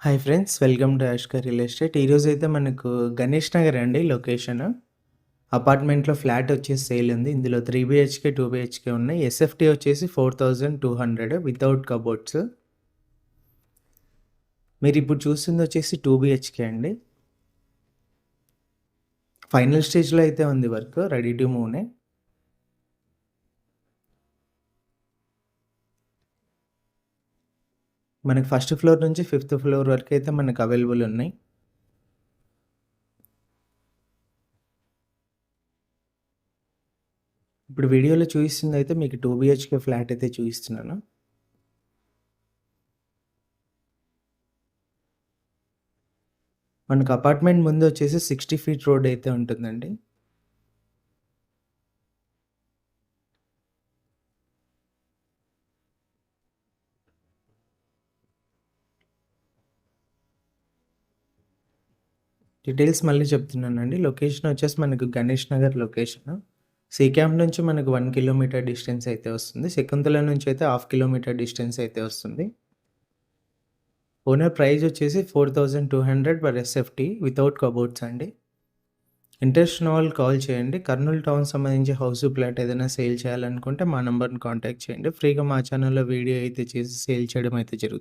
Hi friends, welcome to యాష్కర్ real estate. ఈరోజైతే మనకు గణేష్ నగర్ అండి లొకేషన్. అపార్ట్మెంట్‌లో ఫ్లాట్ వచ్చేసి సేల్ ఉంది. ఇందులో 3 బీహెచ్‌కే, 2 బీహెచ్‌కే ఉన్నాయి. ఎస్ఎఫ్టీ వచ్చేసి 4200 వితౌట్ కబోర్డ్స్. మీరిప్పుడు చూస్తుంది వచ్చేసి 2 బీహెచ్‌కే అండి. ఫైనల్ స్టేజ్‌లో అయితే ఉంది వర్క్. రెడీ టు మూవ్‌నే. మనకి ఫస్ట్ ఫ్లోర్ నుంచి ఫిఫ్త్ ఫ్లోర్ వరకు అయితే మనకు అవైలబుల్ ఉన్నాయి. ఇప్పుడు వీడియోలో చూపిస్తుంది అయితే మీకు 2 బీహెచ్‌కే ఫ్లాట్ అయితే చూపిస్తున్నాను. మనకు అపార్ట్మెంట్ ముందు వచ్చేసి 60 ఫీట్ రోడ్ అయితే ఉంటుందండి. డీటెయిల్స్ మళ్ళీ చెప్తున్నానండి. లొకేషన్ వచ్చేసి మనకు Ganesh Nagar location. C camp నుంచి మనకు 1 కిలోమీటర్ డిస్టెన్స్ అయితే వస్తుంది. శకుంతల నుంచి అయితే హాఫ్ కిలోమీటర్ డిస్టెన్స్ అయితే వస్తుంది. ఓనర్ ప్రైస్ వచ్చేసి 4200 పర్ ఎస్ఎఫ్టీ వితౌట్ కబోర్డ్స్ అండి. ఇంట్రెస్ట్ ఉన్న వాళ్ళు కాల్ చేయండి. కర్నూలు టౌన్ సంబంధించి హౌస్ ప్లాట్ ఏదైనా సేల్ చేయాలనుకుంటే మా నంబర్ని కాంటాక్ట్ చేయండి. ఫ్రీగా మా ఛానల్లో వీడియో అయితే చేసి సేల్ చేయడం అయితే జరుగుతుంది.